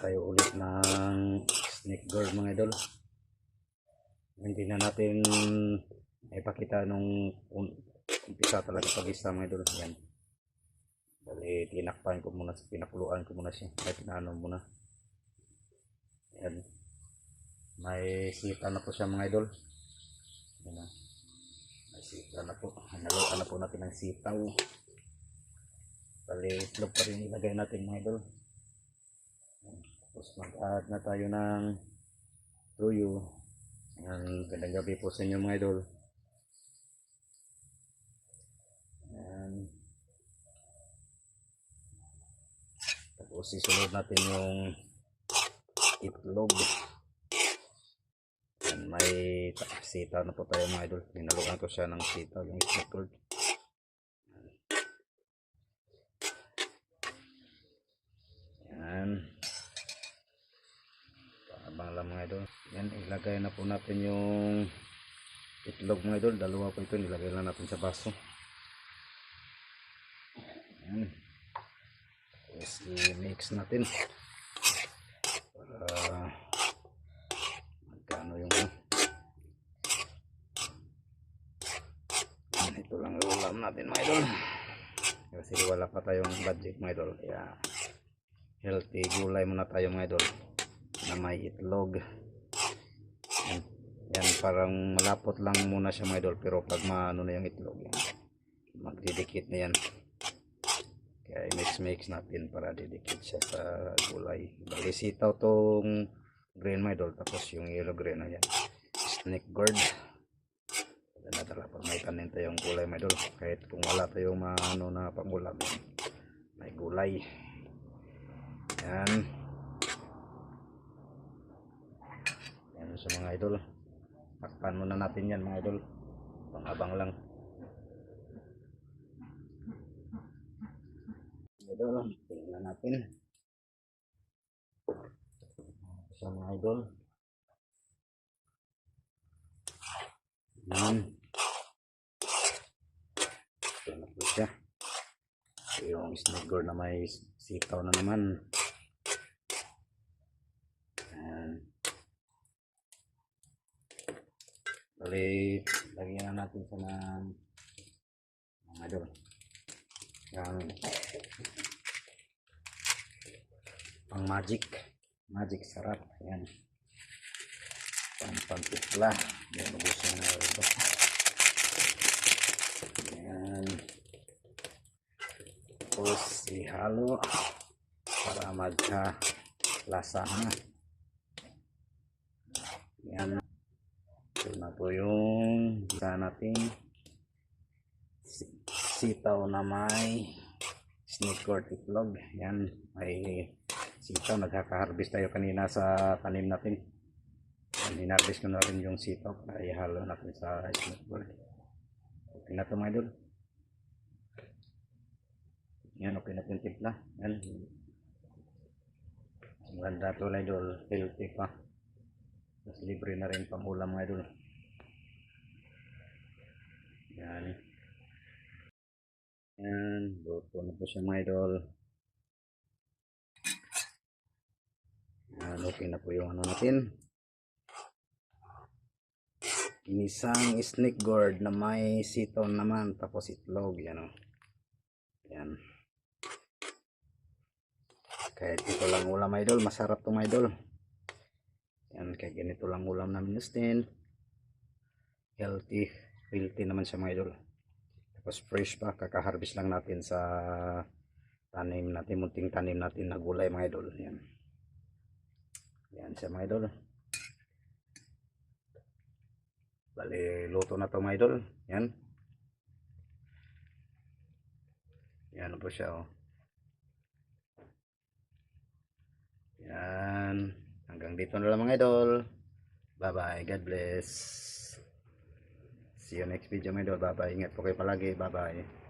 tayo ulit ng snake gourd mga idol. Hindi na natin ipakita nung umpisa talaga pag-isa mga idol. Yan. Bali, tinakpan ko muna, pinakuluan ko muna siya. Ay, pinano muna. Yan. May sita na po siya mga idol. Yan na. May sita na po. Naluan na po natin ng sitaw. Bali, itlog pa rin ilagay natin mga idol. Tapos mag-add na tayo ng tuyo. Yan, gandang gabi po sa inyo mga idol. Yan. Tapos isunod natin yung itlog. Yan, may sitaw na po tayo mga idol. Pinaluan ko siya ng sitaw, yung snake gourd. Yan. Abang lang mga idol. Yan, ilagay na po natin yung itlog mga idol. Dalawa po ito, nilagay lang natin sa baso. Yan. Tapos i-mix natin para magkano yung yan, ito lang ulam natin mga idol. Kasi wala pa tayong budget mga idol. Kaya healthy gulay muna tayo mga idol na may itlog. Yan, yan parang malapot lang muna siya mga idol, pero pag maano na yung itlog yan, magdidikit na yan. Kaya mix natin para didikit siya sa gulay. Bali sitaw tong green mga idol, tapos yung yellow green na yan snake gourd. Nadala pag may tanim tayong gulay mga idol, kahit kung wala tayong maano na pangulam, may gulay. Yan. Yan sa mga idol. Takpan muna natin yan mga idol. Pang-abang lang. Idol, tingnan natin. Sa mga idol. Yan. Yan na po siya. Yung snake gourd na may sitaw na naman. Bali, lagyan na natin sa mga idol. Yung pang magic sarap. Ayan, pang-pagpipla. Yan, mabusin na ito. Ayan, tapos ihalo para magka-lasa na. Yan, ito na po yung isa natin sitaw na may snake gourd itlog. Yan, may sitaw. Nagkaka-harvest tayo kanina sa tanim natin. Hinarvest ko na rin yung sitaw para ihalo natin sa snake gourd. Okay na ito mga idol. Yan, okay na ito yung timpla. Yan, ang ganda ito mga idol, healthy pa. Mas libre na rin pang ulam mga idol. Yan. Yan, luto na po siya mga idol. Yan, okay na po yung ano natin. Inisang snake gourd na may sitaw naman, tapos itlog. Yan o. Yan. Kahit ito lang ulam mga idol, masarap ito mga idol. Yan, kaya ganito lang ulam namin Justin. Healthy naman siya mga idol. Tapos fresh pa, kaka-harvest lang natin sa tanim natin, munting tanim natin na gulay mga idol. Yan. Yan siya mga idol. Bali, luto na to mga idol. Yan. Yan po siya oh. Yan. Hanggang dito na lang mga idol. Bye bye. God bless. See you next video mga idol. Bye bye. Ingat po kayo palagi. Bye bye.